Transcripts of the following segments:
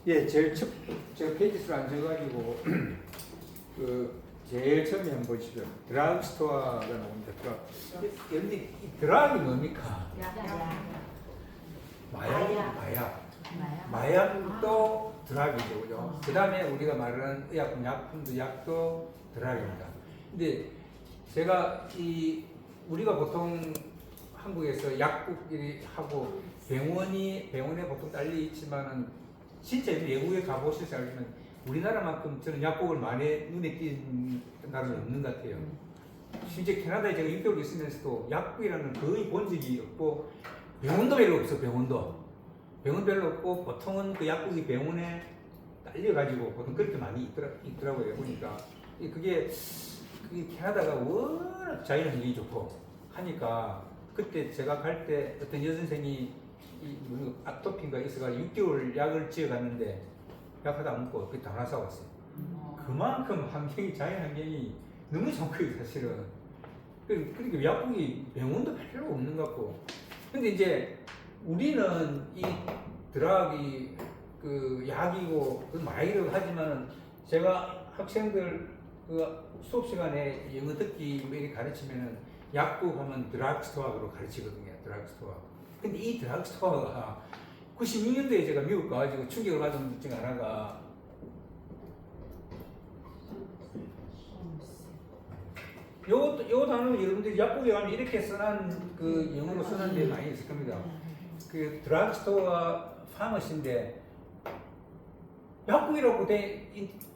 예, 제일 첫 제가 페이지 수를 안 적어가지고 그 제일 처음에 한번 보시죠. 드라그 스토어가 나옵니다. 그런데 이 드라그이 뭡니까? 마약도 드라그이죠, 그죠? 그 다음에 우리가 말하는 의약품, 약품도 약도 드라그입니다. 근데 제가 우리가 보통 한국에서 약국이 하고 병원에 보통 딸려 있지만은 진짜 외국에 가보셔서 알면 우리나라만큼 저는 약국을 많이 눈에 띄는 나라는 없는 것 같아요. 심지어 캐나다에 제가 6개월 있으면서도 약국이라는 거의 본 적이 없고 병원도 별로 없어. 병원 별로 없고 보통은 그 약국이 병원에 딸려가지고 보통 그렇게 많이 있더라고요. 보니까 그게 캐나다가 워낙 자연환경이 좋고 하니까 그때 제가 갈 때 어떤 여선생이 아토피인가 있어가지고 6개월 약을 지어갔는데 약하다 안 먹고 그 다 사왔어요. 그만큼 자연 환경이 너무 좋고요, 사실은. 그러니까 약국이 병원도 별로 없는 것 같고. 근데 이제 우리는 이 드라그이 그 약이고 그 마약이라고 하지만 제가 학생들 그 수업 시간에 영어 듣기 이렇게 가르치면은 약국 하면 드라그스토어로 가르치거든요. 드라그스토어. 근데 이 드라그스토어가 96년도에 제가 미국 가가지고 충격을 받은 것 중 하나가 요 단어는 여러분들이 약국에 가면 이렇게 써난 그 영어로 써난 데 많이 있을 겁니다. 그 드라그스토어가 파머시인데 약국이라고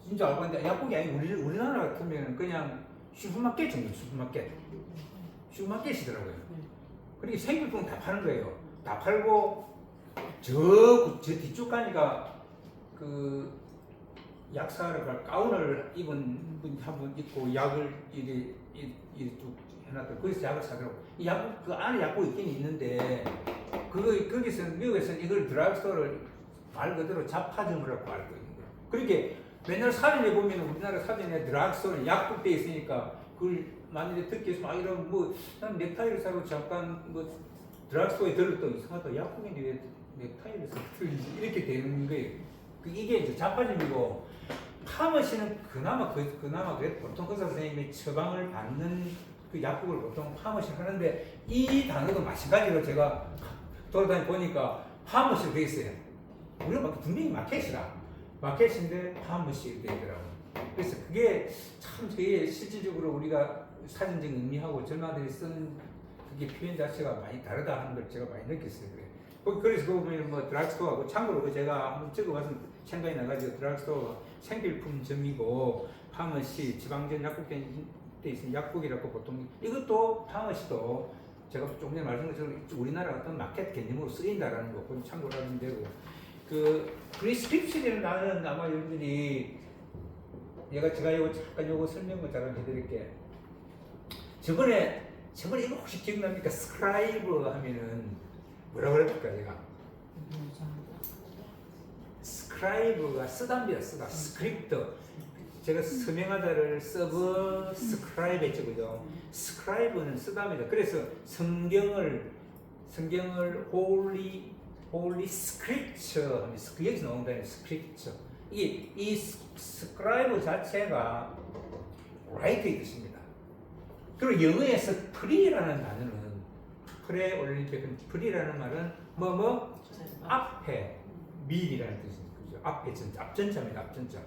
진짜 알고 있는데 약국이 아니고 우리나라 같으면 그냥 슈퍼마켓 정도 슈퍼마켓이더라고요. 그렇게 생필품 다 파는 거예요. 다 팔고 저 뒤쪽 가니까 그 약사를 가운을 입은 분 한 분 있고 약을 이렇게 쭉 해놨더라고요. 거기서 약을 사더라고요. 이 약국 그 안에 약국이 있긴 있는데 거기서 미국에서는 이걸 드라그스토어를 말 그대로 잡화점이라고 알고 있는 거예요. 그렇게 맨날 사진에 보면 우리나라 사진에 드라그스토어는 약국 돼 있으니까 그걸 만약에 듣기 위해서 막 이런 난 넥타이를 사고 잠깐 드라그스토어에 들었더 이상하다. 약국인데 왜 넥타이를 사고 이렇게 되는 거예요. 이게 이제 잡화점이고 파머시는 그나마 그래도 보통 의사 선생님이 처방을 받는 그 약국을 보통 파머시 하는데 이 단어도 마찬가지로 제가 돌아다니 보니까 파머시로 되어 있어요. 우리가 분명히 마켓인데 파머시 되더라고요. 그래서 그게 참 되게 실질적으로 우리가 사전적 의미하고 전마들이 쓴 그게 표현 자체가 많이 다르다 하는 걸 제가 많이 느꼈어요. 그래서 그 보면 드라그스토어하고 참고로 제가 한번 적어봐서 생각이 나가지고 드라그스토어가 생필품점이고 파머시 지방전 약국에 있으면 약국이라고 보통 이것도 파머시도 제가 조금 전에 말씀드린 것처럼 우리나라 어떤 마켓 개념으로 쓰인다라는 거 그건 참고로 하면 되고 그 프리스크립션이라는 단어는 아마 여러분들이 제가 요거 설명을 잠깐 해드릴게. 저번에 이거 혹시 기억납니까? 스크라이브 하면은 뭐라고 그랬을까 제가? 스크라이브가 쓰답니다. 스크립트. 제가 서명하다를 스크라이브 했죠, 그죠? 스크라이브는 쓰답니다. 그래서 성경을 홀리 스크립처 하면 여기서 나온다는 스크립처. 이 스크라이브 자체가 라이트의 뜻입니다. 그리고 영어에서 프리라는 단어는 프레올림픽은 프리라는 말은 앞에 미리라는 뜻입니다. 그죠? 앞에 앞전자입니다. 앞전자.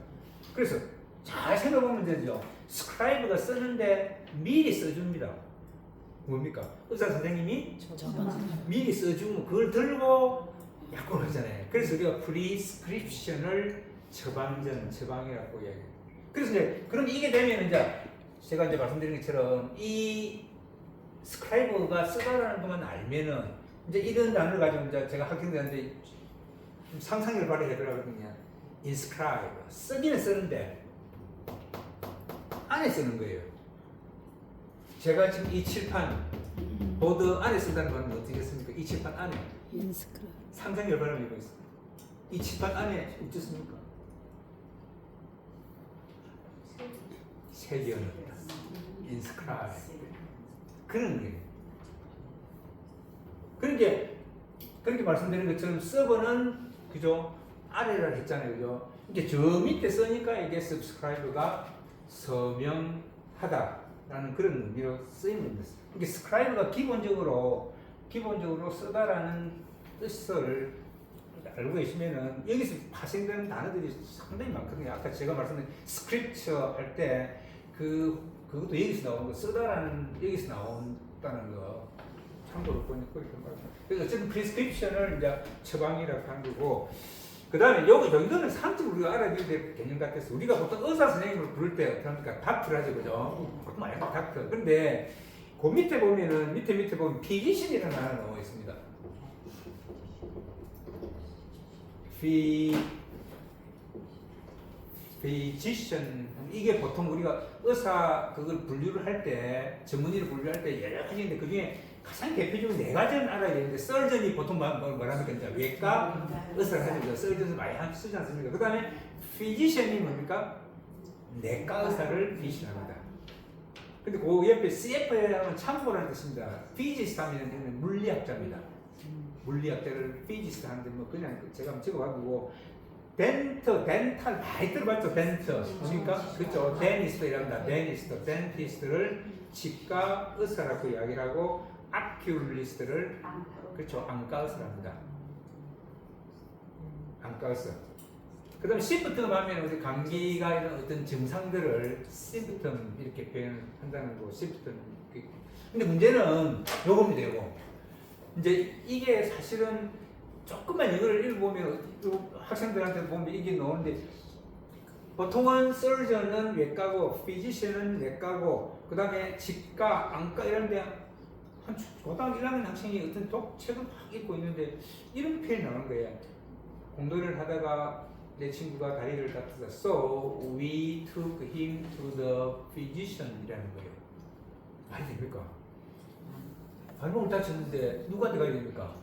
그래서 잘 생각하면 되죠. 스크라이브가 쓰는데 미리 써줍니다. 뭡니까? 의사 선생님이 미리 써주면 그걸 들고 약국을 하잖아요. 그래서 우리가 프리스크립션을 처방이라고 이야기해요. 그래서 이제 그럼 이게 되면 제가 말씀드린 것처럼 이 스크라이브가 쓰다라는 것만 알면은 이제 이런 단어를 가지고 제가 학생들한테 상상력을 발휘해보라거든요. inscribe 쓰기는 쓰는데 안에 쓰는 거예요. 제가 지금 이 칠판 보드 안에 쓴다는 말은 어떻게 씁니까? 이 칠판 안에 상상력을 발휘하고 있습니다. 이 칠판 안에 어떻습니까? 새겨놓는다. inscribe 그런 게. 그렇게 말씀드린 것처럼 서버는 그죠? 아래를 했잖아요, 그죠? 이게 저 밑에 쓰니까 이게 subscribe가 서명하다라는 그런 의미로 쓰이는 겁니다. 이게 subscribe가 기본적으로 쓰다라는 뜻을 알고 계시면은 여기서 파생되는 단어들이 상당히 많거든요. 아까 제가 말씀드린 스크립트 할 때 그것도 여기서 나온 거, 쓰다라는 여기서 나온다는 거 참고로 보니까 그렇게 말합니다. 그래서 어쨌든 prescription을 이제 처방이라고 한 거고, 그 다음에 요거 정도는 상식 우리가 알아야 될 개념 같아서, 우리가 보통 의사 선생님을 부를 때 어떻게 합니까? 닥터를 하죠, 그죠? 보통 많이 닥터. 근데 그 밑에 보면은 밑에 보면 physician이라는 하나 나와 있습니다. physician, 이게 보통 우리가 의사 그걸 분류를 할 때, 전문의를 분류할 때 여러 가지인데 그 중에 가장 대표적으로 네 가지는 알아야 되는데, surgeon이 보통 뭐랍니까? 이제 외과 의사를 하죠. surgeon 많이 쓰지 않습니까? 그 다음에 physician이 뭡니까? 내과 의사를 physician합니다. 근데 그 옆에 CF라는 참고라는 뜻입니다. physicist 하면 물리학자입니다. 물리학자를 physicist 하는데 뭐 그냥 제가 한번 찍어가지고, 덴탈 많이 들어봤죠? 덴터 뭡니까? 그렇죠? 데니스트이랍니다. 데니스트를 치과 의사라고 이야기를 하고, 아큐리스트를 그렇죠? 안과 의사랍니다. 안과 의사. 그 다음에 심프텀 하면 우리 감기가 이런 어떤 증상들을 심프텀 이렇게 표현한다는 거, 심프텀. 근데 문제는 요겁니다, 요거. 이제 이게 사실은 조금만 이거를 읽어보면, 학생들한테 보면 이게 나오는데, 보통은 surgeon은 외과고, physician은 내과고, 그 다음에 치과, 안과 이런데 한 고등학교 1학년 학생이 어떤 책을 막 읽고 있는데 이런 표현이 나오는 거예요. 공부를 하다가 내 친구가 다리를 다쳤다. So we took him to the physician이라는 거예요. 말이 됩니까? 발목을 다쳤는데 누구한테 가야 됩니까?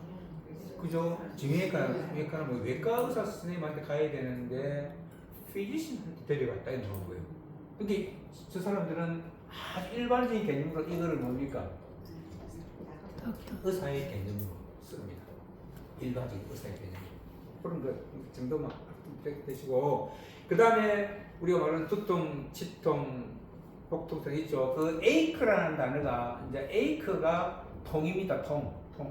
그죠? 정형외과는 뭐 외과 의사 선생님한테 가야 되는데 physician한테 데려갔다 이런 거예요. 그러니까 저 사람들은 아주 일반적인 개념으로 이거를 뭡니까? 의사의 개념으로 씁니다. 일반적인 의사의 개념. 그런 거 정도만 되시고, 그 다음에 우리가 말하는 두통, 치통, 복통증 있죠. 그 ache라는 단어가 이제 ache가 통입니다.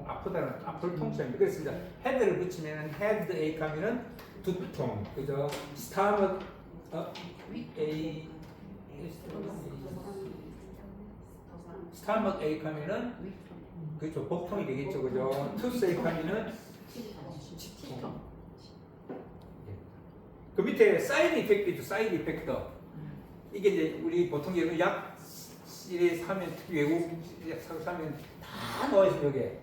아프다는 아플 통증입니다. 그래서 이제 head를 붙이면 headache 하면은 두통, 그죠? stomach ache 하면은 그렇죠. 복통이 되겠죠, 그죠? toothache 하면은 치통. 그 밑에 사이드 이펙트 있죠, 사이드 이펙트. 이게 이제 우리 보통 약 사면, 특히 외국 약 사면 다 나와 있어요, 여기에.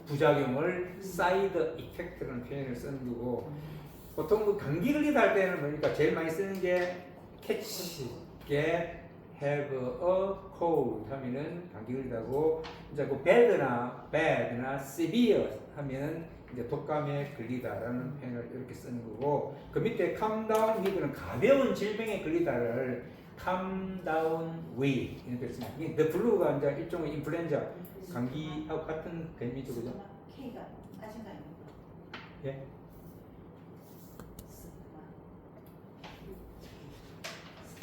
부작용을 사이드 이펙트라는 표현을 쓰는 거고, 보통 그 감기 걸리다 할 때는 보니까 제일 많이 쓰는 게 catch, get, have a cold 하면은 감기 걸리다고, 이제 그 bad나 severe 하면은 이제 독감에 걸리다라는 표현을 이렇게 쓰는 거고, 그 밑에 come down with는 가벼운 질병에 걸리다를 come down with 이렇게 씁니다. the flu가 이제 일종의 인플루엔자 감기하고 같은 개념이죠, 그죠? K가 빠진가요? 예.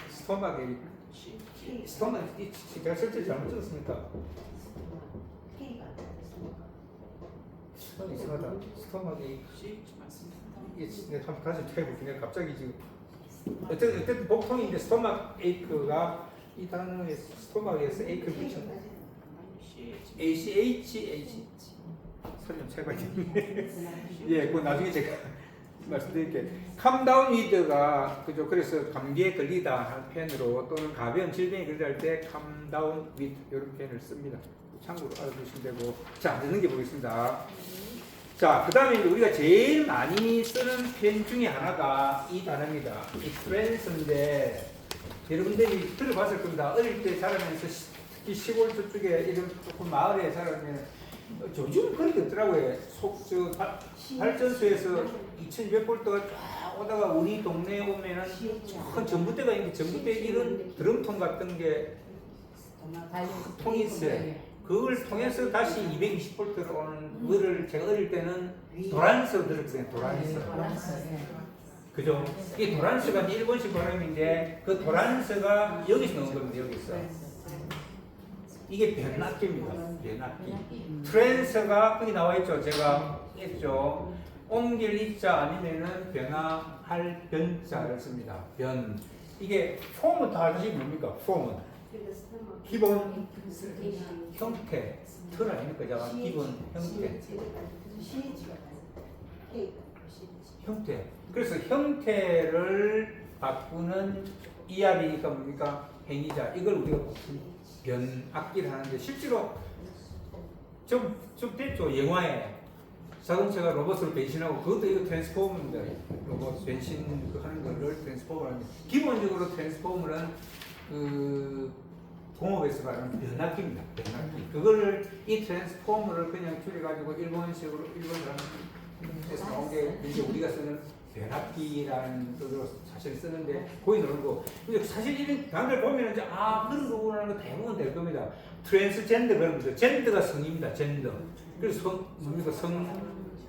스토막에 제가 실제 잘못 들었습니까? K가 이상하다. 스토막에 이게 한번 다시 해볼게요. 갑자기 지금 어쨌든 복통인데 스토막 에이크가 이 단어에 스토막에서 에이크를 붙였네. ACH 설명 제가 예, 그건 나중에 제가 말씀드릴게요. come down with가 그죠? 그래서 감기에 걸리다 하는 표현으로, 또는 가벼운 질병에 걸리다 할 때 come down with 이런 표현을 씁니다. 참고로 알아두시면 되고, 자, 넘겨보겠습니다. 자, 그 다음에 우리가 제일 많이 쓰는 표현 중에 하나가 이 단어입니다. experience인데, 여러분들이 들어봤을 겁니다. 어릴 때 자라면서 특히 시골 저쪽에 이런 조금 마을에 자라면 요즘 그런 게 있더라고요. 발전소에서 2200볼트가 쫙 오다가 우리 동네에 오면은 큰 전봇대가 있는데, 전봇대에 이런 드럼통 같은 게 통이 있어요. 그걸 통해서 다시 220볼트로 오는 거를 제가 어릴 때는 도란서 들었어요. 도란서. 그죠? 이 도란스가 이제 일본식 발음인데 그 도란스가 여기서 나온 겁니다. 여기서. 이게 변압기입니다. 변압기. 트랜스가 거기 나와 있죠. 제가 했죠. 옮길 이자 아니면은 변화할 변자를 씁니다. 변. 이게 폼은 다 아시지 뭡니까? 폼은 기본 형태. 틀 아닙니까? 기본 형태. 형태. 그래서 형태를 바꾸는 ER이니까 뭡니까? 행위자. 이걸 우리가 변압기를 하는데 실제로 좀 됐죠. 영화에 자동차가 로봇으로 변신하고 그것도 이거 트랜스포머입니다. 로봇 변신 하는 거를 트랜스포머를 합니다. 기본적으로 트랜스포머는 그 공업에서 말하는 변압기입니다. 변압기. 그거를 이 트랜스포머를 그냥 줄여가지고 일본식으로 일본 사람에서 나온 게 이제 우리가 쓰는 변압기라는 뜻으로 사실 쓰는데 거기 넣은 거. 근데 사실 이런 단어를 보면 이제 그런 거라는 거 대부분 될 겁니다. 트랜스젠더 그런 거죠. 젠더가 성입니다. 젠더. 그래서 뭡니까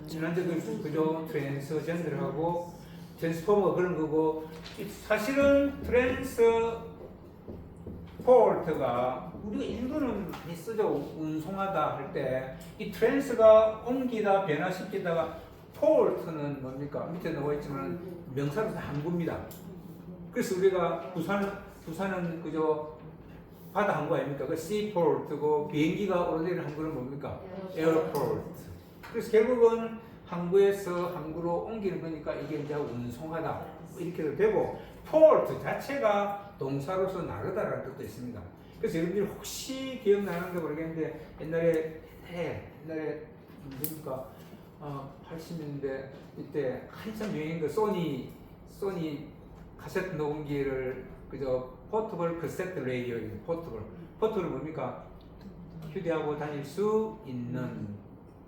지난주에 그죠 트랜스젠더하고 트랜스포머 그런 거고 사실은 트랜스포트가 우리가 일본은 많이 쓰죠. 운송하다 할 때 이 트랜스가 옮기다 변화시키다가 포트는 뭡니까 밑에 나와 있지만 명사로서 항구입니다. 그래서 우리가 부산은 그저 바다 항구 아닙니까? 그 seaport고 비행기가 오르내리는 항구는 뭡니까? airport. 그래서 결국은 항구에서 항구로 옮기는 거니까 이게 이제 운송하다 이렇게도 되고 port 자체가 동사로서 나르다라는 뜻도 있습니다. 그래서 여러분들이 혹시 기억나는지 모르겠는데 옛날에 뭡니까 80년대 이때 한참 유행인 그 소니 카세트 녹음기를 그저 포터블 카세트 레디오입니다. 포터블 뭡니까? 휴대하고 다닐 수 있는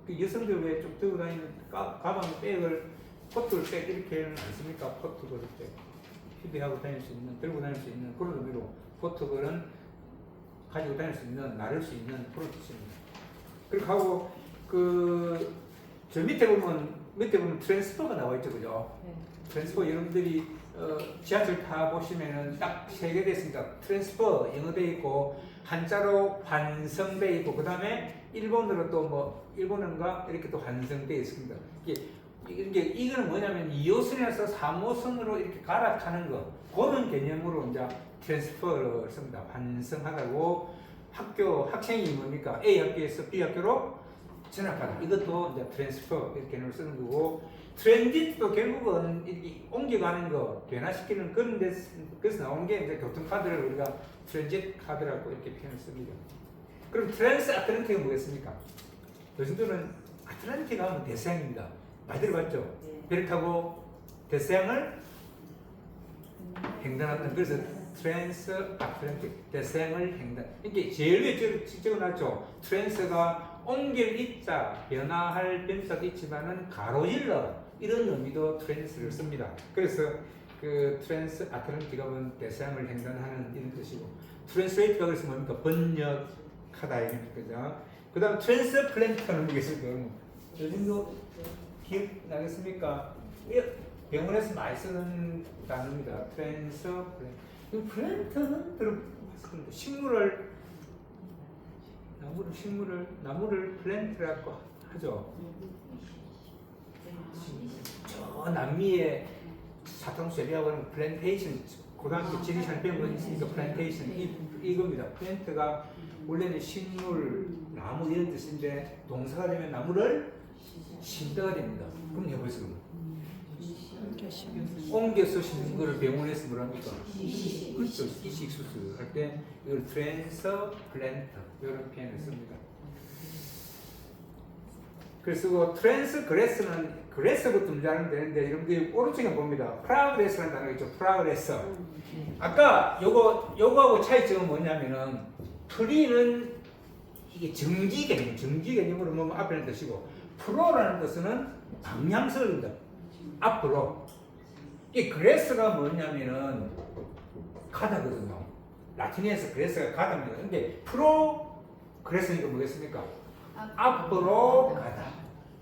그 여성들 왜 쭉 들고 다니는 가방 백을 포터블 백 이렇게는 안 씁니까? 포터블 백 휴대하고 다닐 수 있는 들고 다닐 수 있는 그런 의미로 포터블은 가지고 다닐 수 있는 나를 수 있는 그런 뜻입니다. 그렇게 하고 저 밑에 보면 트랜스퍼가 나와 있죠, 그죠? 트랜스퍼 여러분들이 지하철 타 보시면은 딱 세 개 됐습니다. 트랜스퍼 영어 돼 있고 한자로 완성돼 있고 그 다음에 일본어로 또 일본어인가 이렇게 또 완성돼 있습니다. 이거는 뭐냐면 2호선에서 3호선으로 이렇게 갈아타는 거 그런 개념으로 이제 트랜스퍼를 씁니다. 완성하다고 학생이 뭡니까? A 학교에서 B 학교로 진학하다. 이것도 이제 트랜스퍼 이렇게 개념을 쓰는 거고 트랜짓도 결국은 이렇게 옮겨가는 거 변화시키는 그런 데서 나온 게 이제 교통카드를 우리가 트랜짓 카드라고 이렇게 표현을 씁니다. 그럼 트랜스 아틀란틱은 뭐겠습니까? 요즘들은 아틀란틱 하면 대서양입니다. 많이 들어봤죠? 배를 타고 대서양을 횡단한다. 그래서 트랜스 아틀란틱 대서양을 횡단. 이게 제일 위에 찍어놨죠. 트랜스가 옮길 이자 변화할 변자도 있지만은 가로질러 이런 의미도 트랜스를 씁니다. 그래서 그 트랜스 아틀란틱가 보면 대서양을 횡단하는 이런 뜻이고 트랜스레이트가 그래서 뭡니까 번역하다 이런 거죠. 그다음 트랜스플랜터는 뭐겠습니까? 요즘도 기억나겠습니까? 병원에서 많이 쓰는 단어입니다. 플랜터는 들어봤을 겁니다. 나무를 플랜트라고 하죠. 저 남미의 사탕수리라고 하는 플랜테이션 고등학교 지리산 배운 거 있으니까 플랜테이션 이겁니다. 플랜트가 원래는 식물, 나무 이런 뜻인데 동사가 되면 나무를 심다가 됩니다. 그럼 해보세요. 옮겨서 심는 거를 병원에서 뭐랍니까? 그렇죠. 이식 수술 할 때 이걸 트랜스플랜터 이런 표현을 씁니다. 그래서 트랜스그레스는 그레스부터 문제하면 되는데 여러분들이 오른쪽에 봅니다. 프라그레스라는 단어가 있죠. 프라그레스. 아까 요거하고 차이점은 뭐냐면은 프리는 이게 정지 개념으로 뭐 앞에는 뜻이고 프로라는 뜻은 방향성입니다. 앞으로. 이 그레스가 뭐냐면은 가다거든요. 라틴에서 그레스가 가다입니다. 근데 그레스니까 뭐겠습니까? 앞으로 가다.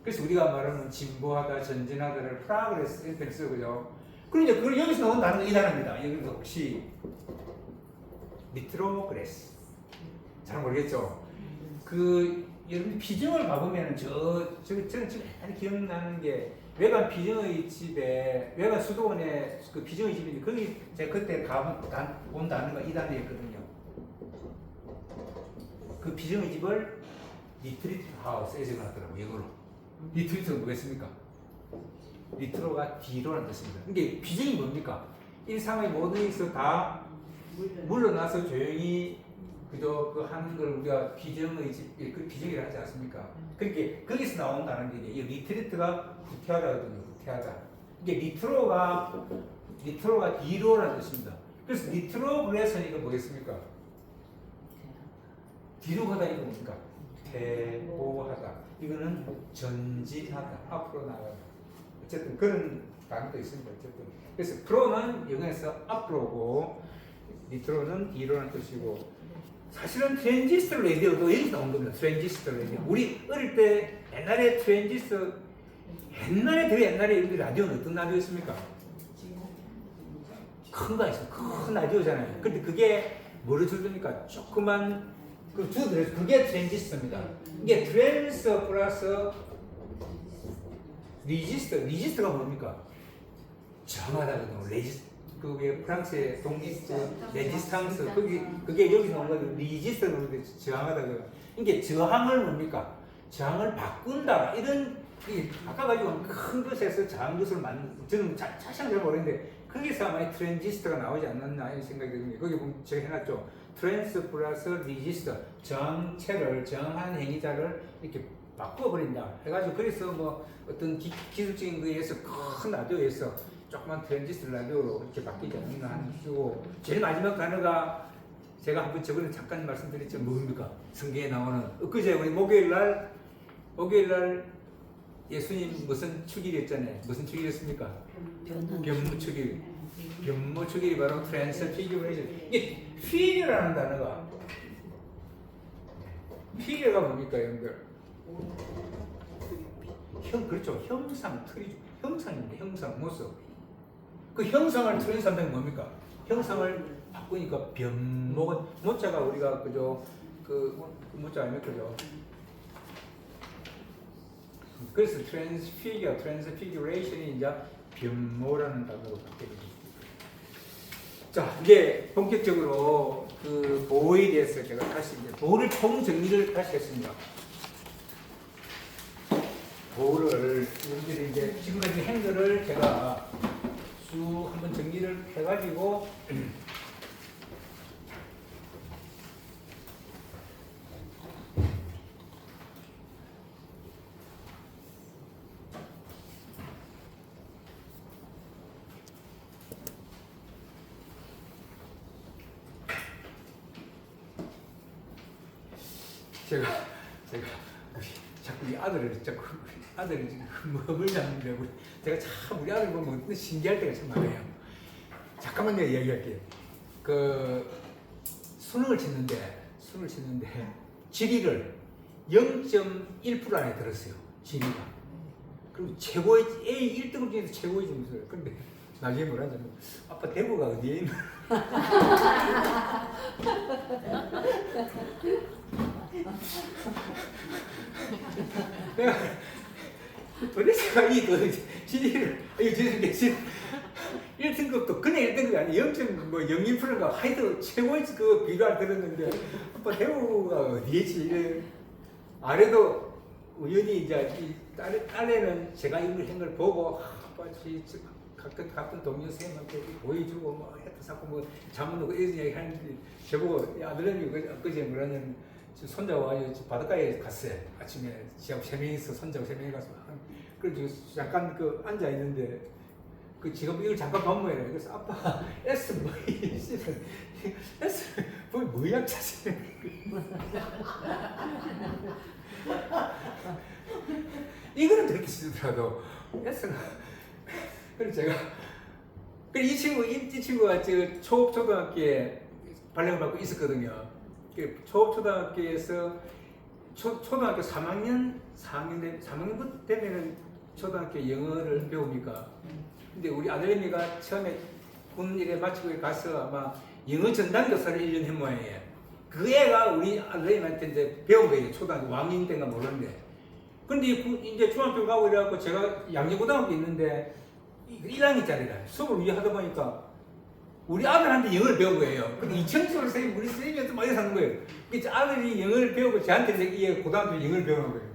그래서 우리가 말하는 진보하다, 전진하다를 프라그레스 이렇게 쓰고요. 그러니까 그걸 여기서 나온 단어가 이 단어입니다. 여기서 혹시 리트로그레스 잘 모르겠죠? 그 여러분 비정을 봐보면 저는 지금 많이 기억나는 게 외관 비정의 집에 외관 수도원에 그 비정의 집인데 거기 제가 그때 본 단어가 이 단어였거든요. 그 비정의 집을 리트리트 하우스에 적어놨더라고요. 영어로. 리트리트가 뭐겠습니까? 리트로가 뒤로라는 뜻입니다. 이게 비정이 뭡니까? 일상의 모든 것에서 다 물러나서 조용히 그저 그 하는 걸 우리가 비정의 집, 그 비정이라 하지 않습니까? 그렇게 거기서 나온다는 게 이 리트리트가 후퇴하다거든요. 후퇴하다. 이게 리트로가 뒤로라는 뜻입니다. 그래서 리트로그레이션 이거 뭐겠습니까? 뒤로 가다 이거 뭡니까? 퇴보하다. 이거는 전진하다. 앞으로 나가다. 어쨌든 그런 단어도 있습니다. 어쨌든 그래서 프로는 영어에서 앞으로고 리트로는 뒤로라는 뜻이고 사실은 트랜지스터 라디오도 여기서 나온 겁니다. 트랜지스터 라디오. 우리 어릴 때 옛날에 트랜지스터 되게 옛날에 우리 라디오는 어떤 라디오였습니까? 큰 거 있어요. 큰 라디오잖아요. 근데 그게 뭐를 주입니까? 조그만 그 주더라도 그게 트랜지스터입니다. 이게 트랜스 플러스 리지스터가 뭡니까? 저항하다거든요. 그게 프랑스의 독립 레지스탕스 그게 여기서 나온 거죠. 리지스터는 저항하다거든요. 이게 저항을 뭡니까? 저항을 바꾼다 이런 아까 가지고 큰 것에서 작은 것을 저는 자세히 잘 모르는데 거기서 아마 트랜지스터가 나오지 않았나 이런 생각이 드는데 거기 보면 제가 해놨죠. 트랜스 플러스 리지스터 저항체를 저항하는 행위자를 이렇게 바꿔버린다 해가지고 그래서 뭐 어떤 기술적인 거에 의해서 큰 라디오에서 조그만 트랜지스터 라디오로 이렇게 바뀌지 않나 하는 거고 제일 마지막 단어가 제가 한번 저번에 잠깐 말씀드렸죠. 뭡니까? 성경에 나오는 엊그제 우리 목요일 날 예수님 무슨 축일이었잖아요. 무슨 축일이었습니까? 변무축일. 변무축일이 바로 트랜스피규레이션. 이게 피규라는 단어가 피규가 뭡니까, 여러분들? 그렇죠. 형상, 틀이죠. 형상인데 형상, 모습. 그 형상을 틀은 상당히 뭡니까? 형상을 바꾸니까 변모가 모자가 우리가 그죠? 그 모자 아니면 그죠? 그래서 트랜스피규레이션이 이제 변모라는 단어로 바뀌거든요. 자, 이제 본격적으로 그 보호에 대해서 제가 다시 이제 보호를 총정리를 다시 했습니다. 보호를 여러분들이 이제 지금까지 행동을 제가 쭉 한번 정리를 해가지고 제가 자꾸 이 아들이 지금 먹을 잡는데 제가 참 우리 아들 보면 신기할 때가 참 많아요. 잠깐만요 이야기할게요. 그 수능을 치는데 지리를 0.1% 안에 들었어요. 지리가. 그리고 최고의 A 1등급 중에서 최고의 점수예요. 근데 나중에 뭐라 하냐면 아빠 대구가 어디에 있나? 내가 도대체가 이 지리를 이거 지금 1등급도 그냥 1등급이 아니고 0.01%가 하여튼 최고의 그 비교를 들었는데 아빠 대구가 어디에 있지? 아래도 우연히 이제 이 딸애는 제가 이걸 한 걸 보고 아빠 같은 동료 선생님한테 보여주고 뭐 했다 자꾸 뭐 자문하고 이런 이야기 하는데 저보고 아들내미 그제 뭐라냐면 손자가 와서 바닷가에 갔어요. 아침에 지하고 3명이서 손자고 3명이 가서 그래서 잠깐 그 앉아 있는데 그 지금 이걸 잠깐 반모해요. 그래서 아빠 S 뭐이 S 뭐약 자세 이거는 그렇게 쓰더라도 S가 그래서 제가 이 친구가 지금 초등학교에 발령을 받고 있었거든요. 초등학교에서 초등학교 3학년 되면은 초등학교 영어를 배웁니까? 근데 우리 아들내미가 처음에 군 일에 마치고 가서 아마 영어 전담 교사를 1년 한 모양이에요. 그 애가 우리 아들내미한테 이제 배운 거예요. 초등학교 왕년 때인가 모르는데. 근데 이제 중학교 가고 이래갖고 제가 양재고등학교 있는데 1학년짜리라 수업을 위해 하다 보니까 우리 아들한테 영어를 배운 거예요. 근데 이천수를 선생님, 우리 선생님한테 많이 사는 거예요. 그래서 아들이 영어를 배우고 저한테 이제 고등학교 영어를 배우는 거예요.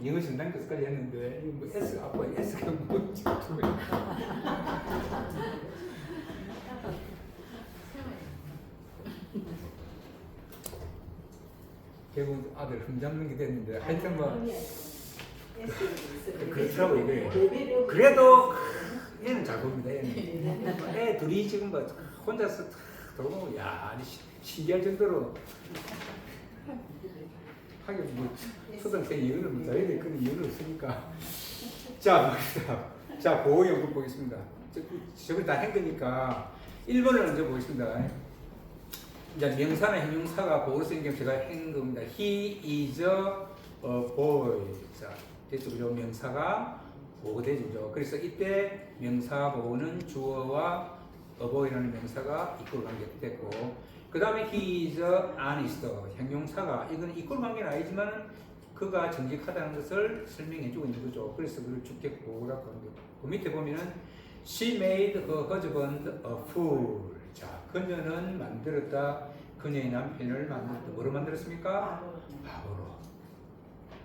영어 전담 교수까지 했는데 뭐 S 아빠 S가 뭔지 모르겠어요. 결국 아들 흠잡는 게 됐는데 하여튼 뭐 그렇더라고 이게. 그래도 얘는 잘 봅니다. 얘는 애 둘이 지금 뭐 혼자서 돌고 야 아니 신기할 정도로 하긴 뭐 초등생 이유를 못해야 돼. 그런 이유는 없으니까. 자, 자 보호 연구 보겠습니다. 저걸 다 한 거니까 1번을 먼저 보겠습니다. 이제 명사나 형용사가 보호로 쓰인 게 제가 한 겁니다. He is a boy. 자, 됐죠? 그죠? 명사가 보호가 되죠. 그래서 이때 명사 보호는 주어와 a boy라는 명사가 이끌 관계가 됐고, 그 다음에 he is honest. 형용사가 이건 이끌 관계는 아니지만 그가 정직하다는 것을 설명해주고 있는 거죠. 그래서 그걸 주격 보호라고 하는 거예요. 그 밑에 보면은 she made her husband a fool. 자, 그녀는 만들었다. 그녀의 남편을 만들었다. 뭐로 만들었습니까? 바보로.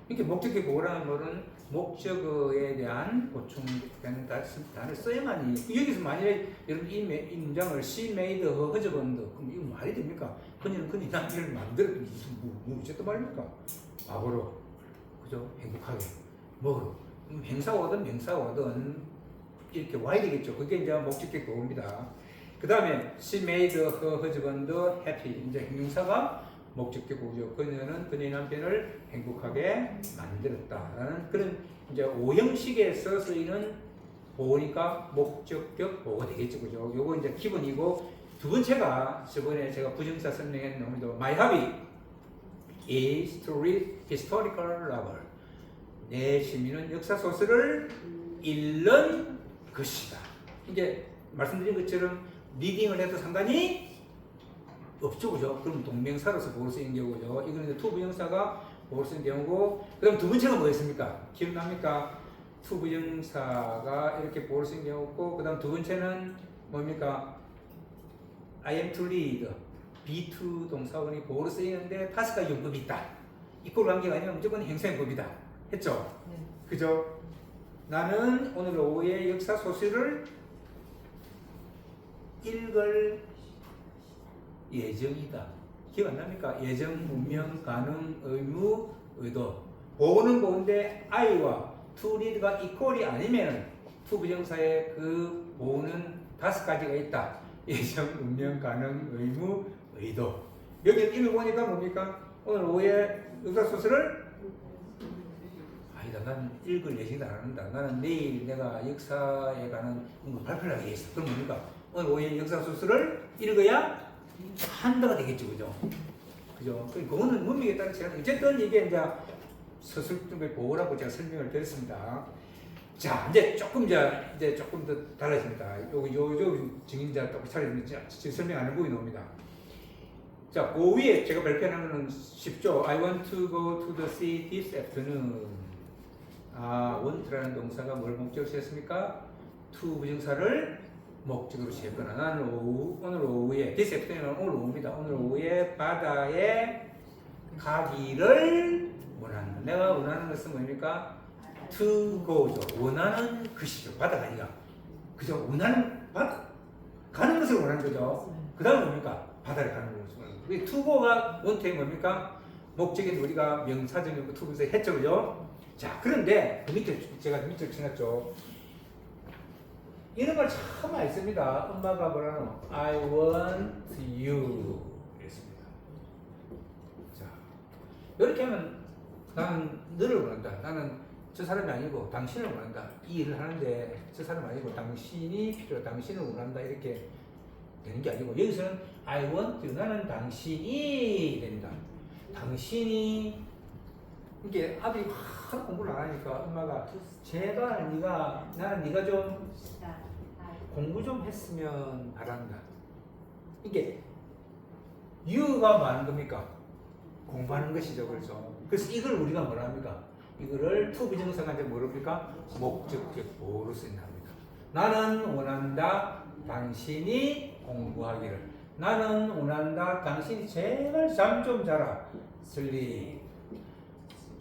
이렇게 목적격 보호라는 말은 목적어에 대한 보충되는 단어를 써야만이. 여기서 만약에 여러분 이 문장을 she made her husband, 그럼 이거 말이 됩니까? 그녀는 그녀의 남편을 만들었다. 무슨 어쨌든 말입니까? 바보로. 그죠? 행복하게. 뭐로? 행사거든 명사거든 이렇게 와야 되겠죠. 그게 이제 목적격 보호입니다. 그 다음에 she made her husband happy. 이제 형용사가 목적격 보호죠. 그녀는 그녀의 남편을 행복하게 만들었다라는 그런 이제 오형식에서 쓰이는 보호니까 목적격 보호가 되겠죠. 그죠? 요거 이제 기본이고, 두 번째가 저번에 제가 부정사 설명했는 놈이도 my hobby is to read historical novel. 내 취미는 역사 소설을 읽는 것이다. 이게 말씀드린 것처럼 리딩을 해도 상관이 없죠, 그죠? 그럼 동명사로서 보호를 쓰이는 경우죠. 이거는 이제 투부정사가 보호를 쓰이는 경우고, 그 다음 두 번째가 뭐였습니까? 기억납니까? 투부정사가 이렇게 보호를 쓰이는 경우고, 그 다음 두 번째는 뭡니까? I am to read. B2 동사원이 보호를 쓰이는데 다섯 가지 용법이 있다. 이꼴 관계가 아니면 무조건 행사용법이다. 했죠? 네. 그죠? 나는 오늘 오후에 역사 소설을 읽을 예정이다. 기억 안 납니까? 예정, 운명, 가능, 의무, 의도. 보호는 보호인데 I와 to read가 이퀄이 아니면 투부정사의 그 보호는 다섯 가지가 있다. 예정, 운명, 가능, 의무, 의도. 여기 읽어보니까 뭡니까? 오늘 오후에 역사 소설을 아니다. 나는 읽을 예정이다 안 한다. 나는 내일 내가 역사에 관한 발표를 하게 했어. 그럼 뭡니까? 오늘 오후에 역사 소설을 읽어야 한다가 되겠죠, 그죠? 그죠? 그거는 문맥에 따라 제가 어쨌든 이게 서술 중에 보호라고 제가 설명을 드렸습니다. 자, 이제 조금 더 달라집니다. 요 증인자 딱 차례는 지금 설명 안 한 부분이 나옵니다. 자, 그 위에 제가 발표하는 거는 쉽죠. I want to go to the sea this afternoon. want라는 동사가 뭘 목적으로 쓰였습니까? to 부정사를 목적으로 쓰였거나, 나는 오늘 오후에 this afternoon은 오늘 오후입니다. 오늘 오후에 바다에 가기를 원한다. 내가 원하는 것은 뭡니까? to go죠. 원하는 것이죠. 바다 가기가. 그죠? 원하는 바다 가는 것을 원하는 거죠. 그 다음에 뭡니까? 바다를 가는 것을 원하는 거죠. to go가 원태의 뭡니까? 목적인 우리가 명사적인 투부에서 했죠, 그죠? 자, 그런데 그 밑에 제가 밑에 쳐놨죠. 이런 걸 참 많이 씁니다. 엄마가 뭐라노? I want you 이랬습니다. 자, 이렇게 하면 나는 너를 원한다. 나는 저 사람이 아니고 당신을 원한다. 이 일을 하는데 저 사람 아니고 당신이 필요하다. 당신을 원한다. 이렇게 되는 게 아니고, 여기서는 I want you. 나는 당신이 된다. 당신이 이게 아들이 하도 공부를 안 하니까 엄마가 제발 나는 네가 좀 공부 좀 했으면 바란다. 이게 유가 많은 겁니까? 공부하는 것이죠, 그렇죠? 그래서 이걸 우리가 뭐라 합니까? 이거를 to 비정사가 이제 뭐랍니까? 목적격 보호로 쓰인답니다. 나는 원한다, 당신이 공부하기를. 나는 원한다, 당신이 제발 잠 좀 자라. sleep.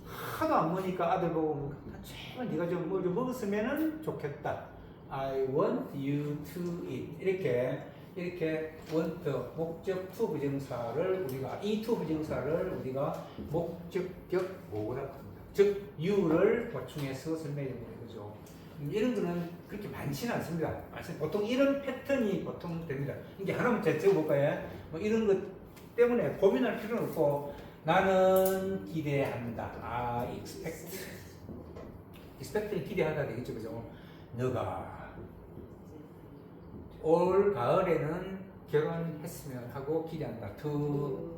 하도 안 먹으니까 아들 보고 제발 네가 좀 뭘 좀 먹었으면 좋겠다. I want you to eat. 이렇게 want 목적 to 부정사를 우리가 이 to 부정사를 우리가 목적격 보호라 합니다. 즉 you를 보충해서 설명해 주는 거죠. 이런 거는 그렇게 많지는 않습니다. 보통 이런 패턴이 보통 됩니다. 이게 하나만 적어볼까요? 뭐 이런 것 때문에 고민할 필요는 없고 나는 기대한다. expect는 기대하다 되겠죠, 그죠? 너가 올 가을에는 결혼했으면 하고 기대한다. To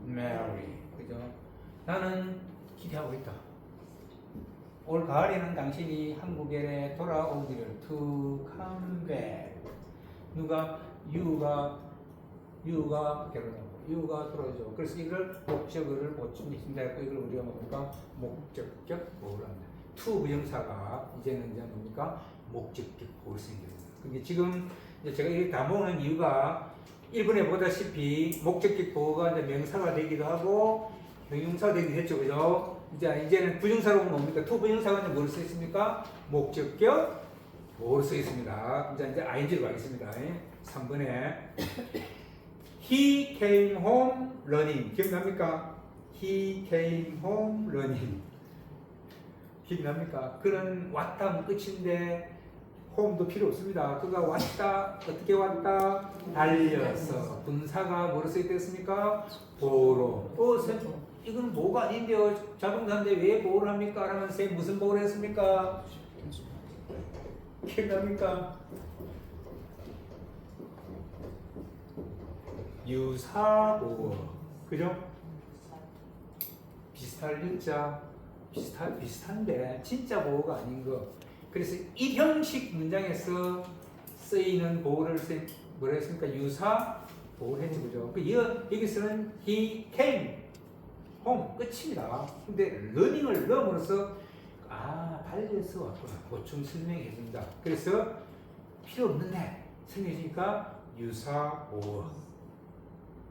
marry, 그죠? 나는 기대하고 있다. 올 가을에는 당신이 한국에 돌아오기를. To come back. 유가 결혼하고 유가 돌아오죠. 그래서 이걸 목적어를 보충했습니다. 이걸 우리가 뭡니까? 목적격 보호를 합니다. to 부정사가 이제는 이제 뭡니까? 목적격 보호를 생깁니다. 근데 지금 제가 이렇게 다 모으는 이유가 1번에 보다시피 목적격 보호가 이제 명사가 되기도 하고 형용사가 되기도 했죠, 그죠? 이제는 부정사로 뭡니까? to 부정사가 이제 뭘 쓰였습니까? 목적격 보호를 쓰였습니다. 이제 ing로 가겠습니다. 3번에 He came home running. 기억납니까? He came home running. 기억납니까? 그는 왔다 하면 끝인데 home도 필요 없습니다. 그가 왔다. 어떻게 왔다? 달려서. 분사가 뭐로 쓰였습니까? 보호로. 이건 보호가 아닌데요. 자동사인데 왜 보호를 합니까? 라면 쌤 무슨 보호를 했습니까? 기억납니까? 유사보호. 그죠? 비슷할 유자. 비슷한데 진짜 보호가 아닌 거. 그래서 이 형식 문장에서 쓰이는 보호를 뭐라 했습니까? 유사 보호를 했죠, 그죠? 여기서는 he came home 끝입니다. 근데 learning을 넣음으로써 달려서 왔구나. 보충 설명해 줍니다. 그래서 필요 없는데 설명해 주니까 유사 보호.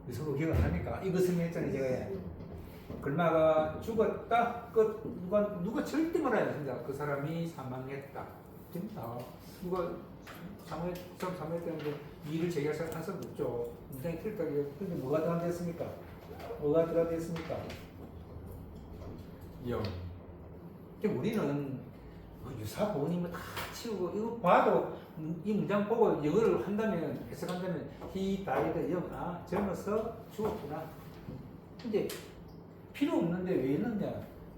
유사보호 기억 안 납니까? 이거 설명했잖아요, 제가. 글마가 죽었다. 누가 절대 말아야 됩니다. 그 사람이 사망했다. 됩니다. 누가 사망했다는데 이의를 제기할 사람 한 사람도 없죠. 문장이 틀렸다고요. 근데 뭐가 들어갔습니까? 뭐가 들어갔습니까? 영. 근데 우리는 유사 보호님을 다 치우고 이거 봐도 이 문장 보고 영어를 한다면 해석한다면 he died young. 젊어서 죽었구나. 근데 필요 없는데 왜 넣냐?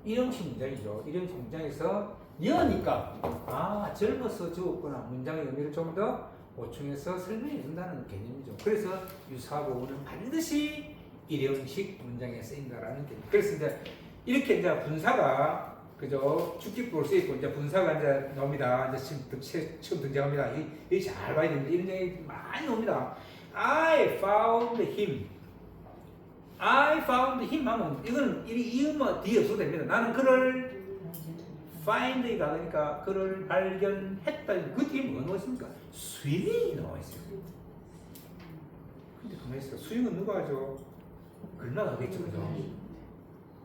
일형식 문장이죠. 일형식 문장에서 여니까 젊어서 죽었구나. 문장의 의미를 좀 더 보충해서 설명해 준다는 개념이죠. 그래서 유사보호는 반드시 일형식 문장에 쓰인다라는 개념. 그래서 이제 이렇게 이제 분사가 그죠? 축기부로 쓰이고 이제 분사가 이제 나옵니다. 이제 처음 등장합니다. 이 잘 봐야 됩니다. 이런 얘기 많이 나옵니다. I found him. I found him 하면 이건 이음은 뒤에 없어도 됩니다. 나는 그를 find가 그러니까 그를 발견했다. 그 뒤에 뭐가 나와 있습니까? 스윙이 나와 있어요. 근데 가만히 있어요. 스윙은 누가 하죠? 글마가 하겠죠, 그죠?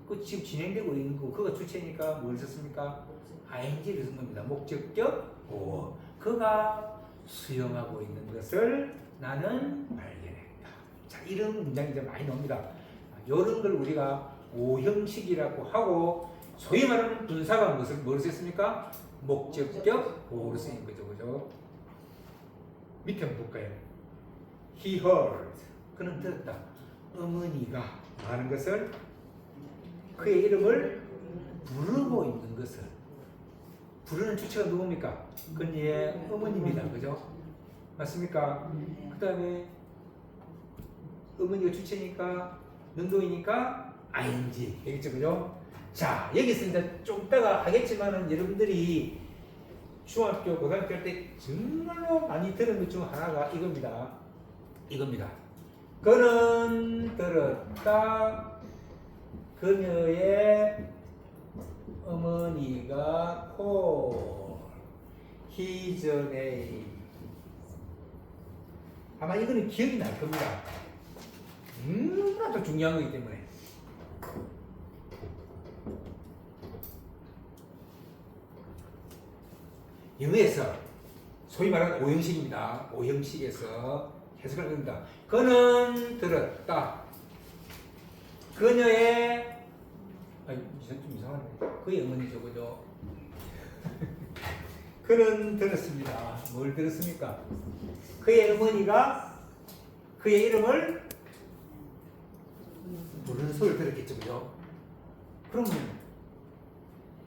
그 지금 진행되고 있는 거 그가 주체니까 뭘 썼습니까? ing를 쓴 겁니다. 목적격 보호. 그가 수영하고 있는 것을 나는 발견했다. 자, 이런 문장이 이제 많이 나옵니다. 이런 걸 우리가 오형식이라고 하고 소위 말하는 분사가 뭘 썼습니까? 목적격 보호로 쓰인 거죠, 그죠? 밑에 한번 볼까요? He heard. 그는 들었다. 어머니가 하는 것을 그의 이름을 부르고 있는 것을 부르는 주체가 누굽니까? 그녀의 어머니입니다, 그죠? 맞습니까? 그 다음에 어머니가 주체니까 능동이니까 ing 되겠죠, 그죠? 자, 여기서 이제 좀 이따가 하겠지만은 여러분들이 중학교, 고등학교 할 때 정말로 많이 들은 것 중 하나가 이겁니다. 이겁니다. 그는 들었다. 그녀의 어머니가 his name. 아마 이거는 기억이 날 겁니다. 너무나도 중요한 거기 때문에. 영어에서 소위 말하는 오형식입니다. 오형식에서 해석을 합니다. 그는 들었다. 그녀의 좀 이상하네. 그의 어머니죠, 그죠? 그는 들었습니다. 뭘 들었습니까? 그의 어머니가 그의 이름을 부르는 소리를 들었겠죠, 그죠? 그러면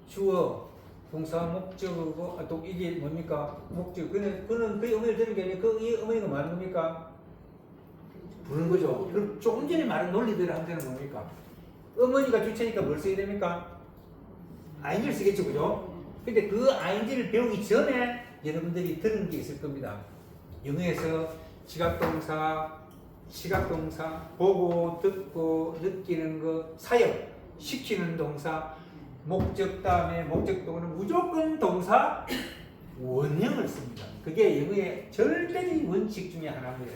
주어, 동사, 목적어고 또 이게 뭡니까? 목적. 그는 그의 어머니를 들은 게 아니라 그의 어머니가 말하는 겁니까? 부르는 거죠. 그럼 조금 전에 말한 논리대로 하면 되는 뭡니까? 어머니가 주체니까 뭘 써야 됩니까? ing를 쓰겠죠, 그죠? 근데 그 ing를 배우기 전에 여러분들이 들은 게 있을 겁니다. 영어에서 지각동사, 시각동사, 보고, 듣고, 느끼는 거, 사역, 시키는 동사, 목적 다음에 목적동은 무조건 동사 원형을 씁니다. 그게 영어의 절대적인 원칙 중에 하나입니다.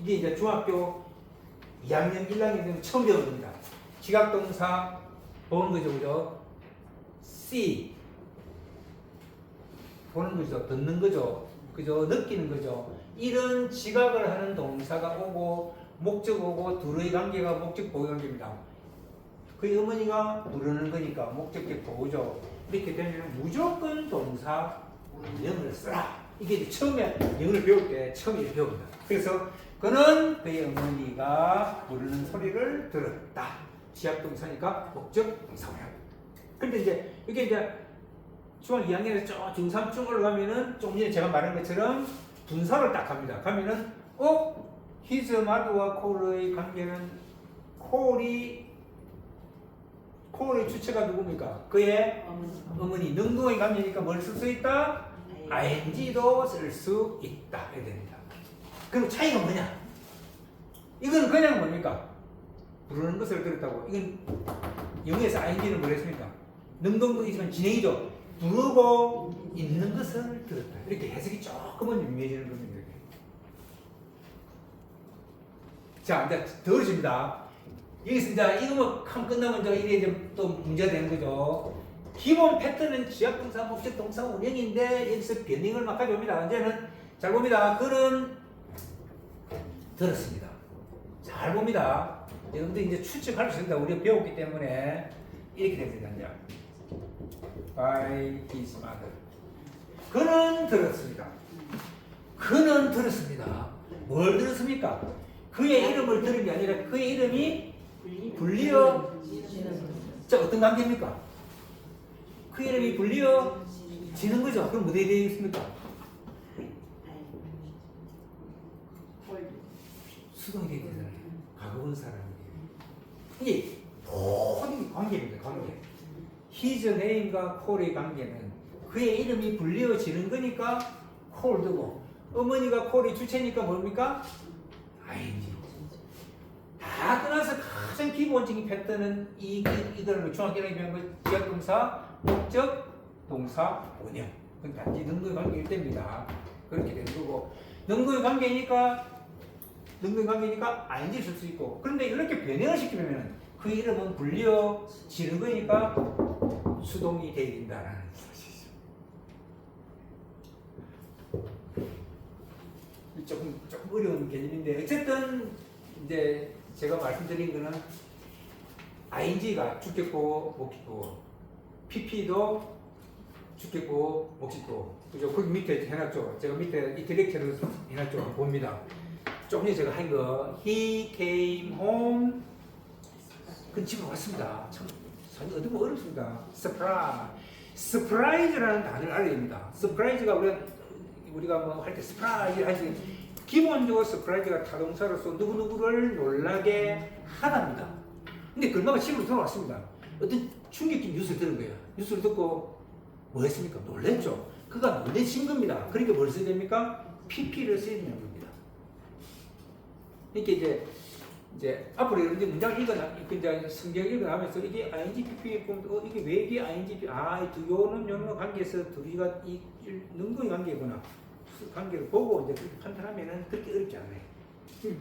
이게 이제 중학교 2학년, 1학년 되면 처음 배우는 겁니다. 지각동사 보는 거죠, 그죠? see 보는 거죠, 듣는 거죠, 그죠? 느끼는 거죠. 이런 지각을 하는 동사가 오고 목적 오고 둘의 관계가 목적 보호 관계입니다. 그 어머니가 부르는 거니까 목적격 보호죠. 이렇게 되면 무조건 동사 원형을 써라. 이게 이제 처음에 영어를 배울 때 처음 이렇게 배웁니다. 그래서 그는 그의 어머니가 부르는 소리를 들었다. 지약동사니까 목적 동사 원형. 근데 이제 이게 이제 중학 2학년에서 쭉 중3 쭉 올라가면은 조금 전에 제가 말한 것처럼 분사를 딱 합니다. 가면은 his mother와 콜의 관계는 콜의 주체가 누굽니까? 그의 어머니. 능동의 관계니까 뭘 쓸 수 있다? ing도 쓸 수 있다. 이렇게 됩니다. 그럼 차이가 뭐냐? 이건 그냥 뭡니까? 부르는 것을 들었다고. 이건 영어에서 ing는 뭘 했습니까? 능동도 있지만 진행이죠. 부르고 있는 것을 들었다. 이렇게 해석이 조금은 유명해지는 겁니다. 자, 이제 더 어려집니다. 여기서 이제 이거 뭐 끝나면 이제 또 문제가 되는 거죠. 기본 패턴은 지역동사, 목적동사, 원형인데 여기서 변형을 막 가져옵니다. 이제는 잘 봅니다. 그는 들었습니다. 잘 봅니다. 여러분들 이제 추측할 수 있습니다. 우리가 배웠기 때문에 이렇게 됩니다. 이제. By his mother. 그는 들었습니다. 그는 들었습니다. 뭘 들었습니까? 그의 이름을 들은 게 아니라 그의 이름이 불리어지는. 어떤 관계입니까? 그 이름이 불리어지는 거죠. 그럼 어디에 되어 있습니까? 수동이 되어 있잖아요. 과거분 사람이에요. 이게 모든 관계입니다. 관계. his name과 콜의 관계는 그의 이름이 불리어지는 거니까 콜 두고, 어머니가 콜이 주체니까 뭡니까? ing. 다 끝나서 가장 기본적인 패턴은 이거를 중학교 1학년 배운 거 지역동사, 목적, 동사, 원형. 그건 단지 능동의 관계일 때입니다. 그렇게 되는 거고, 능동의 관계니까 ing를 쓸 수 있고, 그런데 이렇게 변형을 시키면 그 이름은 불리어지는 거니까 수동이 되어야 된다는 사실이죠. 조금 어려운 개념인데, 어쨌든 이제 제가 말씀드린 거는 ing가 주격보, 목적보, pp도 주격보, 목적보. 그죠? 거기 밑에 해놨죠. 제가 밑에 이 디렉터로 해놨죠. 봅니다. 조금 전에 제가 한 거, he came home. 그 집에 왔습니다. 참, 어떻게 뭐 어렵습니다. surprise라는 단어를 알아야 됩니다. surprise가 우리가 뭐 할 때 surprise 하지. 기본적으로 surprise가 타동사로서 누구누구를 놀라게 하답니다. 근데 글마가 집으로 돌아왔습니다. 어떤 충격적인 뉴스를 들은 거예요. 뉴스를 듣고 뭐 했습니까? 놀랬죠. 그가 놀래신 겁니다. 그러니까 뭘 써야 됩니까? PP를 써야 되는 겁니다. 이렇게 이제 앞으로 이런 문장을 이제 성경 읽어나면서 이게 ing, PP 보면 이게 왜 이게 ing, 요는 영어 관계에서 둘이가 이 능동의 관계구나. 관계를 보고 이제 그렇게 판단하면은 그렇게 어렵지 않아요.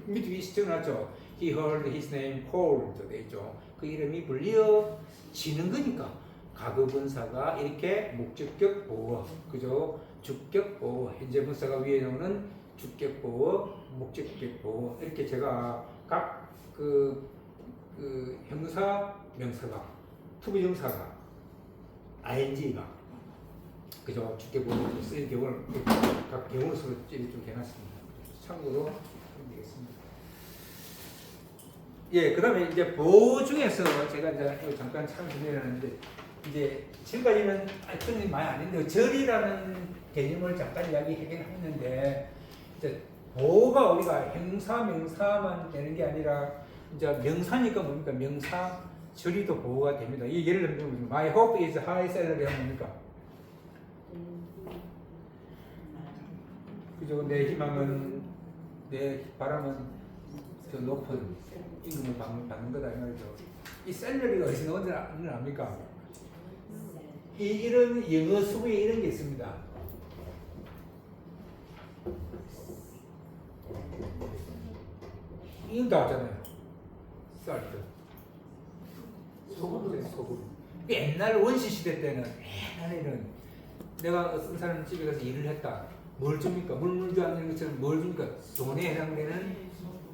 밑에 적어놨죠. He heard his name called 돼 있죠. 그 이름이 불리어지는 거니까 가급분사가 이렇게 목적격 보어, 그죠? 주격 보어, 현재 분사가 위에 나오는 주격 보어, 목적격 보어 이렇게 제가 각 형사, 명사가, 투부정사가, ing가 그죠? 주격 보어 쓰인 경우를 각 경우로 서로 좀 해놨습니다. 참고로 하면 되겠습니다. 예, 그다음에 이제 보호 중에서 제가 이제 잠깐 참고해놨는데 이제 지금까지는 그런 많이 안 했는데 절이라는 개념을 잠깐 이야기하긴 했는데 이제 보호가 우리가 형사 명사만 되는 게 아니라 이제 명사니까 뭡니까 명사 절이도 보호가 됩니다. 이 예를 들면 My hope is high salary 하면 뭡니까? 그죠? 내 희망은 내 바람은 더 높은 임금을 받는 거다 이 말이죠. 이 셀러리가 어디서 나오는지 압니까? 이런 영어 수부에 이런 게 있습니다. 이건 다 왔잖아요. 쌀트. 소금. 옛날 원시 시대 때는 옛날에는 내가 어떤 사람 집에 가서 일을 했다. 뭘 줍니까? 물주 않는 것처럼 뭘 줍니까? 돈에 해당되는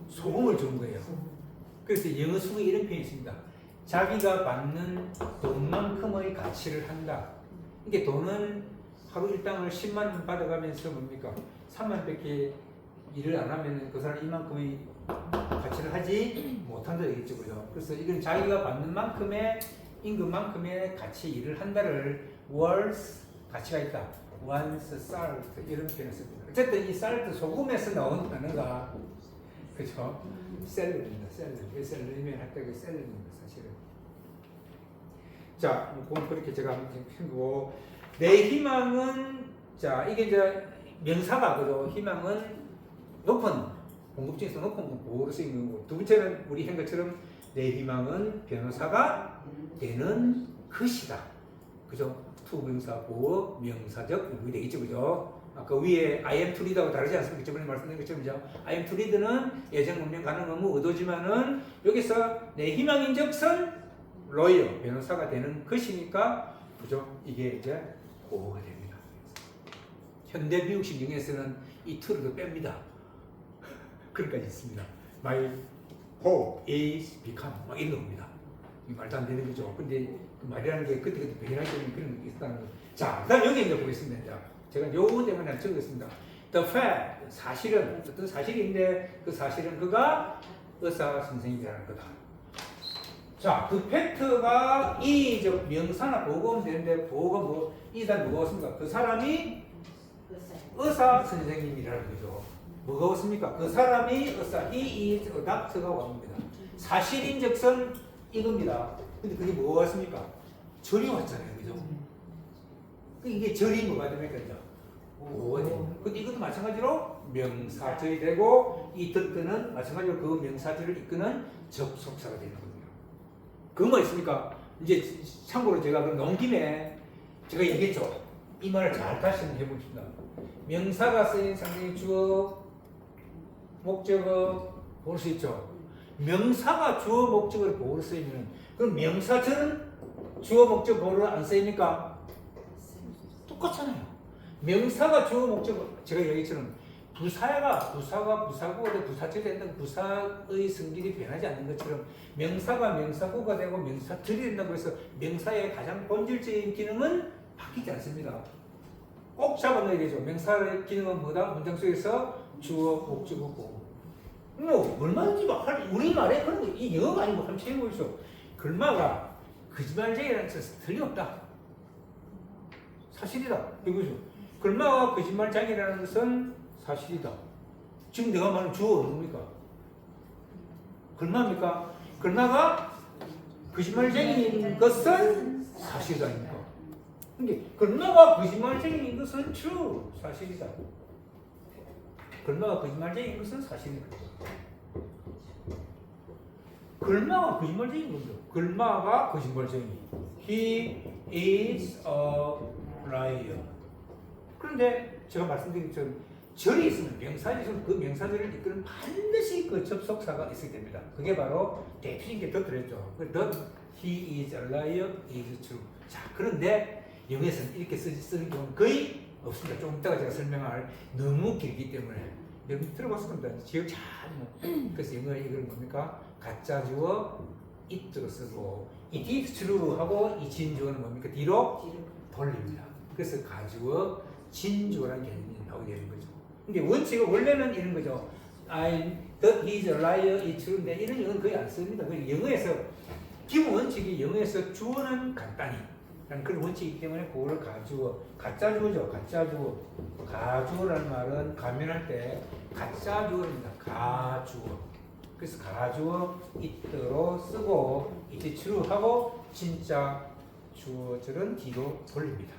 소금을 준 거예요. 그래서 영어 수부에 이런 표현이 있습니다. 자기가 받는 돈만큼의 가치를 한다. 이게 돈은 하루 일당을 10만 원 받아가면서 뭡니까? 3만 원밖에 일을 안 하면 그 사람 이만큼의 가치를 하지 못한다 되겠죠, 그죠? 그래서 이건 자기가 받는 만큼의 임금만큼의 가치 일을 한다를 worth 가치가 있다. once salt 이런 표현을 씁니다. 어쨌든 이 salt 소금에서 나온 단어가 그죠? 셀러리입니다. 셀러리. 셀러리면 할 때 그 셀러리입니다, 사실은. 자, 그렇게 제가 한번 생각하고 내 희망은 자 이게 이제 명사가 그죠? 희망은 높은 공급중에서 높은 보호로 쓰이는 거고 두 번째는 우리 한 것처럼 내 희망은 변호사가 되는 것이다. 그죠? 투명사 보호 명사적 용이 되겠죠, 그죠? 아까 위에 I am to read하고 다르지 않습니까? 저번에 말씀드린 것처럼 I am to read는 예정 문명 가능 의무 의도지만은 여기서 내 희망인적선 로이어 변호사가 되는 것이니까 그죠? 이게 이제 보호가 됩니다. 현대 미국식 영에서는 이 to를 뺍니다. 그런까지 있습니다. My hope is become 막 이런 겁니다. 이 말도 안 되는 거죠. 근데 그 말이라는 게 그때그때 변할 수 있는 그런 게 있다는 거. 자, 그다음 여기 이제 보겠습니다. 자, 제가 요 때문에 적었습니다. The fact 사실은 어떤 사실인데 그 사실은 그가 의사 선생님이라는 거다. 자, 그 팩트가 이 명사나 보고면 되는데 보고가 뭐 이단 뭐가 없습니까? 그 사람이 의사 선생님이라는 거죠. 뭐가 없습니까? 그 사람이 의사 he is a doctor가 왔습니다. 사실인적선 이겁니다. 근데 그게 뭐가 왔습니까? 절이 왔잖아요, 그죠? 이게 절이 뭐가 됩니까? 뭐가 됩니다. 근데 이것도 마찬가지로 명사절이 되고 이 듣는 마찬가지로 그 명사절을 이끄는 접속사가 되는 겁니다. 그건 뭐 있습니까? 이제 참고로 제가 그럼 논 김에 제가 얘기했죠. 이 말을 잘 다시 한번 해봅시다. 명사가 쓰인 상징 주어, 목적어 볼 수 있죠. 명사가 주어, 목적어를 보호로 쓰이면 그럼 명사절은 주어, 목적, 보호를 안 쓰입니까? 똑같잖아요. 명사가 주어, 목적어 제가 얘기처럼 부사가 부사구가 되고 부사절이 된다고 부사의 성질이 변하지 않는 것처럼 명사가 명사구가 되고 명사절이 된다고 해서 명사의 가장 본질적인 기능은 바뀌지 않습니다. 꼭 잡아놔야 되죠. 명사의 기능은 뭐다? 문장 속에서 주어, 목적어, 보호. 뭐 얼마든지 막 우리말에 그런 거 이 영어가 아니고 한번 해보십시오. 글마가 거짓말쟁이라는 뜻은 틀림없다. 사실이다. 이거죠. 글마가 거짓말쟁이라는 것은 사실이다. 지금 내가 말하는 주어가 뭡니까? 글마입니까? 글마가 거짓말쟁이인 것은 사실이 아닙니까? 근데 글마가 거짓말쟁이인 것은 true, 사실이다. 글마가 거짓말쟁이인 것은 사실이다. 글마가 거짓말쟁이인 거죠. 글마가 거짓말쟁이. He is a liar. 그런데 제가 말씀드린 것처럼 절이 있으면 명사절이 있으면 그 명사절을 이끄는 반드시 그 접속사가 있어야 됩니다. 그게 바로 대표적인 게 더트랬죠. The he is a liar is true. 자, 그런데 영어에서는 이렇게 쓰는 경우는 거의 없습니다. 좀 이따가 제가 설명할 너무 길기 때문에 여러분 들어봤을 겁니다. 기억 잘 그래서 영어에 이걸 뭡니까? 가짜 주어 it로 쓰고 it is true 하고 이 진주어는 뭡니까? 뒤로 돌립니다. 그래서 가주어 진주어라는 개념이 나오게 되는 거죠. 근데 원칙은 원래는 이런 거죠. That he is a liar is true인데 이런 영어는 거의 안 씁니다. 영어에서 기본 원칙이 영어에서 주어는 간단히 라는 그런 원칙이기 때문에 그거를 가주어, 가짜 주어죠. 가짜 주어. 가주어라는 말은 가면할 때 가짜 주어입니다. 가주어. 그래서 가주어 it로 쓰고 it true 하고 진짜 주어절은 뒤로 돌립니다.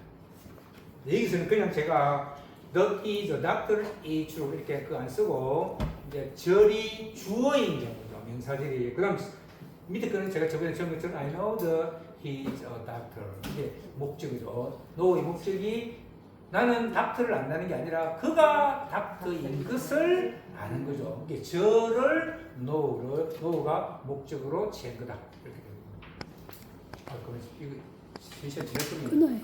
여기서는 그냥 제가 the is a doctor is true 이렇게 그 안 쓰고 이제 절이 주어인 경우죠. 명사절이. 그다음 밑에 거는 제가 저번에 적은 것처럼 I know he is a doctor. 이게 목적이죠. know의 목적이 나는 닥터를 안다는 게 아니라 그가 닥터인 것을 아는 거죠. 이게 저를 know가 목적으로 취한 거다. 이렇게 됩니다. 그러면 이거 시간 지났군요. 끊어요.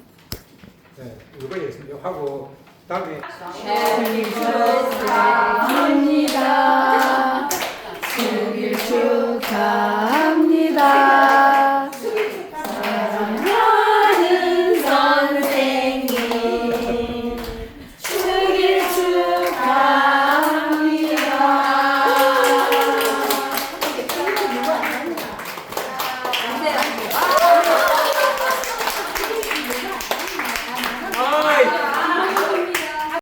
네, 이거 하고 다음에 생일 축하해.